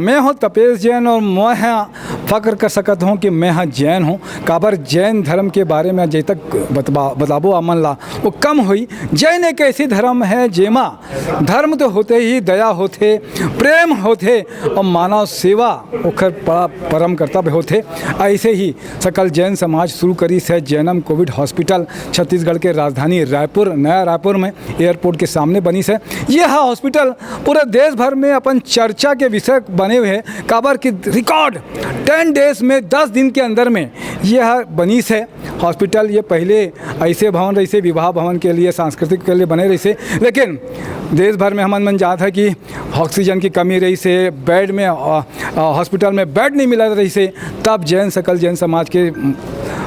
मैं हूँ तपेश जैन और मैं हाँ फ़ख्र कर सकता हूँ कि मैं हाँ जैन हूँ। काबर जैन धर्म के बारे में जै तक बताबो अमन ला वो कम हुई। जैन एक ऐसी धर्म है जेमा धर्म तो होते ही दया होते, प्रेम होते और मानव सेवा ओखर परम कर्तव्य होते। ऐसे ही सकल जैन समाज शुरू करी से जैनम कोविड हॉस्पिटल छत्तीसगढ़ के राजधानी रायपुर, नया रायपुर में एयरपोर्ट के सामने बनी से। यह हॉस्पिटल पूरे देश भर में अपन चर्चा के विषय बने हुए हैं। काबर की रिकॉर्ड 10 डेज में 10 दिन के अंदर में यह बनी से हॉस्पिटल। ये पहले ऐसे भवन रही से विवाह भवन के लिए, सांस्कृतिक के लिए बने रही से, लेकिन देश भर में हमन मन जात है कि ऑक्सीजन की कमी रही से, बेड में हॉस्पिटल में बेड नहीं मिला रही से, तब जैन सकल जैन समाज के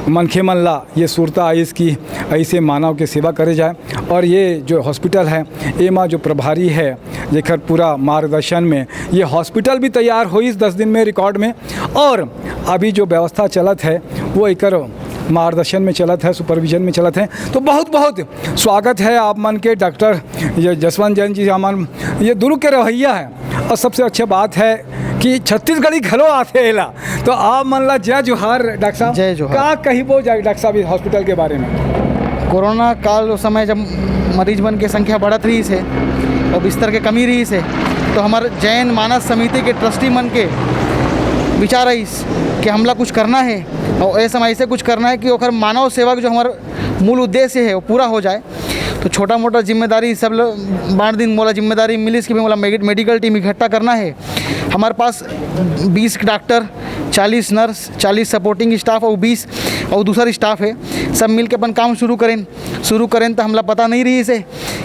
मनखे मन ला ये सूरता आई इसकी ऐसे मानव के सेवा करे जाए। और ये जो हॉस्पिटल है एमा जो प्रभारी है जेकर पूरा मार्गदर्शन में ये हॉस्पिटल भी तैयार हुई इस 10 दिन में रिकॉर्ड में। और अभी जो व्यवस्था चलत है वो एकर मार्गदर्शन में चलत है, सुपरविजन में चलत है। तो बहुत बहुत स्वागत है आप मन के डॉक्टर जसवंत जैन जी। हमन ये दुर्ग के रवैया है और सबसे अच्छी बात है कि छत्तीसगढ़ी घलो आते हेला। तो आप मन ला जय जोहार डॉक्टर साहब। जय जोहार। का कहिबो डॉक्टर साहब इस हॉस्पिटल के बारे में? कोरोना काल उस समय जब मरीज मन की संख्या बढ़त रही से और बिस्तर के कमी रही से, तो हमारे जैन मानस समिति के ट्रस्टी मन के विचार आई कि हमला कुछ करना है और ऐसे समय ऐसे कुछ करना है कि ओकर मानव सेवा जो हमारा मूल उद्देश्य है वो पूरा हो जाए। तो छोटा मोटा जिम्मेदारी सब लोग बांट दिन मोला जिम्मेदारी मिली कि मोला मेडिकल टीम इकट्ठा करना है। हमारे पास 20 डॉक्टर, 40 नर्स, 40 सपोर्टिंग स्टाफ और 20 और दूसरा स्टाफ है। सब मिल के अपन काम शुरू करें तो हमला पता नहीं रही से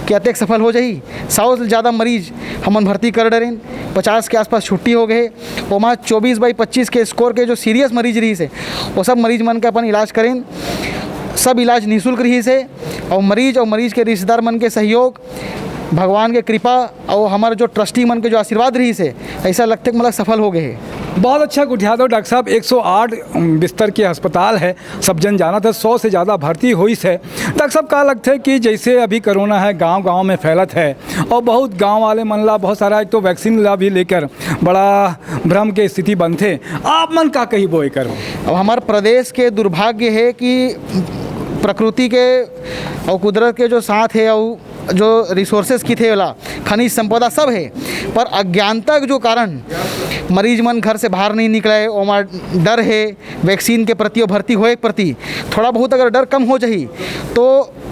कि अत्यक सफल हो जाही। 100 से ज़्यादा मरीज हमन भर्ती कर डरें, 50 के आसपास छुट्टी हो गए। वहाँ 24/25 के स्कोर के जो सीरियस मरीज रही से वो सब मरीज मन के अपन इलाज करें। सब इलाज निःशुल्क रही से और मरीज के रिश्तेदार मन के सहयोग, भगवान के कृपा और हमारे जो ट्रस्टी मन के जो आशीर्वाद रही से ऐसा लगता है कि मतलब सफल हो गए है। बहुत अच्छा गुठिया दो डॉक्टर साहब। 108 बिस्तर के अस्पताल है, सब जन जाना था, 100 से ज़्यादा भर्ती हुई है। डॉक्टर साहब का लगता है कि जैसे अभी कोरोना है गांव-गांव में फैलत है और बहुत गांव वाले मन ला बहुत सारा एक तो वैक्सीन ला भी लेकर बड़ा भ्रम के स्थिति बनते। आप मन का कही बोए कर? अब हमारे प्रदेश के दुर्भाग्य है कि प्रकृति के और कुदरत के जो साथ है और जो रिसोर्सेज की थे वाला खनिज संपदा सब है, पर अज्ञानता के जो कारण मरीज मन घर से बाहर नहीं निकले और डर है वैक्सीन के प्रति और भर्ती होए के प्रति। थोड़ा बहुत अगर डर कम हो जाही तो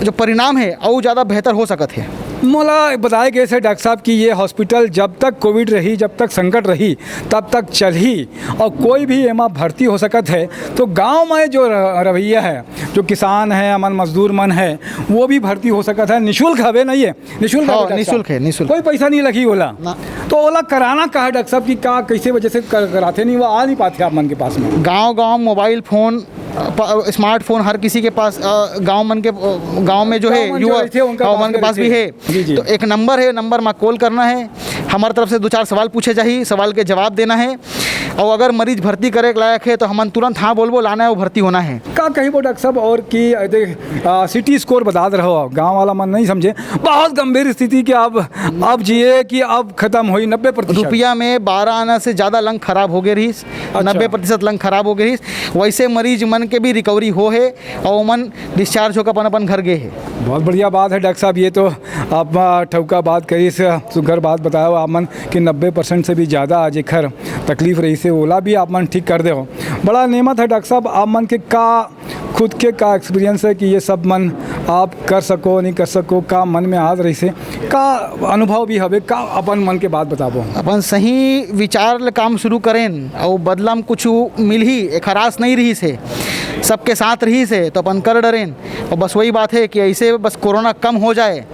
जो परिणाम है और ज़्यादा बेहतर हो सकत है। मोला बताए गए से डॉक्टर साहब कि ये हॉस्पिटल जब तक कोविड रही, जब तक संकट रही, तब तक चल ही और कोई भी एमा भर्ती हो सकत है। तो गांव में जो रवैया है, जो किसान है, अमन मजदूर मन है, वो भी भर्ती हो सकत है। निःशुल्क हवे नहीं है? निःशुल्क है। कोई पैसा नहीं लगी ओला तो ओला कराना का है डॉक्टर साहब की का कैसे वजह से कराते नहीं, वो आ नहीं पाते आप मन के पास में? गांव मोबाइल फ़ोन, स्मार्टफोन हर किसी के पास गांव में जो है युवा मन के पास भी है। तो एक नंबर है, नंबर में कॉल करना है। हमारे तरफ से 2-4 सवाल पूछे जाही, सवाल के जवाब देना है और अगर मरीज भर्ती करे के लायक है तो हम तुरंत हाँ बोलबो लाना है, वो भर्ती होना है। का कही बो डॉक्टर साहब और कि सिटी स्कोर बता रहो गांव वाला मन नहीं समझे, बहुत गंभीर स्थिति कि अब जिए कि अब खत्म हुई 90%। रुपया में 12 आना से ज़्यादा लंग खराब हो गए रही। 90% लंग खराब हो गई। वैसे मरीज मन के भी रिकवरी हो है और मन डिस्चार्ज होकर अपन घर गए है। बहुत बढ़िया बात है डॉक्टर साहब। ये तो आप ठौका बात करी से सुगर बात बताओ आप मन कि 90% से भी ज़्यादा आज एक तकलीफ रही से ओला भी आप मन ठीक कर दे हो। बड़ा नेमत है डॉक्टर साहब। आप मन के का खुद के का एक्सपीरियंस है कि ये सब मन आप कर सको नहीं कर सको, का मन में आज रही से का अनुभव भी हवे, का अपन मन के बात बताबो? अपन सही विचार काम शुरू करें और बदला में कुछ मिल ही एक हरास नहीं रही से, सबके साथ रही से तो अपन कर डरें। और बस वही बात है कि ऐसे बस कोरोना कम हो जाए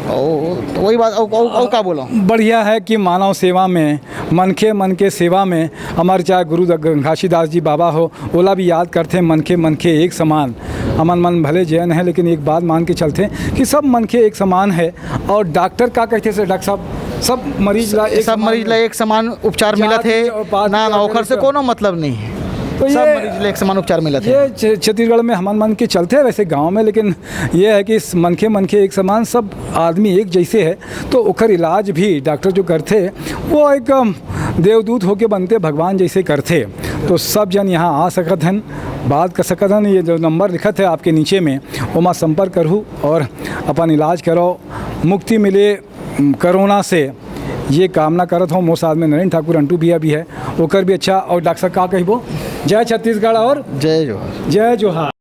और वही बात और का बोलो। बढ़िया है कि मानव सेवा में, मन के सेवा में हमारे चाहे गुरु घासीदास जी बाबा हो, ओला भी याद करते मन के एक समान। अमन मन भले जैन है लेकिन एक बात मान के चलते कि सब मन के एक समान है। और डॉक्टर का कहते से डॉक्टर साहब सब मरीज ला एक समान उपचार मिलत है ना, ओखर से कोनो मतलब नहीं है। तो सब मरीज एक समान उपचार मिलत है। ये छत्तीसगढ़ में हमन मन के चलते हैं वैसे गांव में, लेकिन ये है कि मन के एक समान, सब आदमी एक जैसे है। तो ओकर इलाज भी डॉक्टर जो करते वो एक देवदूत होके बनते भगवान जैसे करते, तो सब जन यहाँ आ सकत हन, बात कर सकत हन। ये जो नंबर लिखत है आपके नीचे में, ओमा संपर्क करूँ और अपन इलाज करो, मुक्ति मिले कोरोना से, ये कामना करत हूँ। मोर साथ में नरेंद्र ठाकुर अंटू भैया भी है, ओकर भी अच्छा। और डॉक्टर साहब का कहबो, जय छत्तीसगढ़ और जय जोहार। जय जोहार।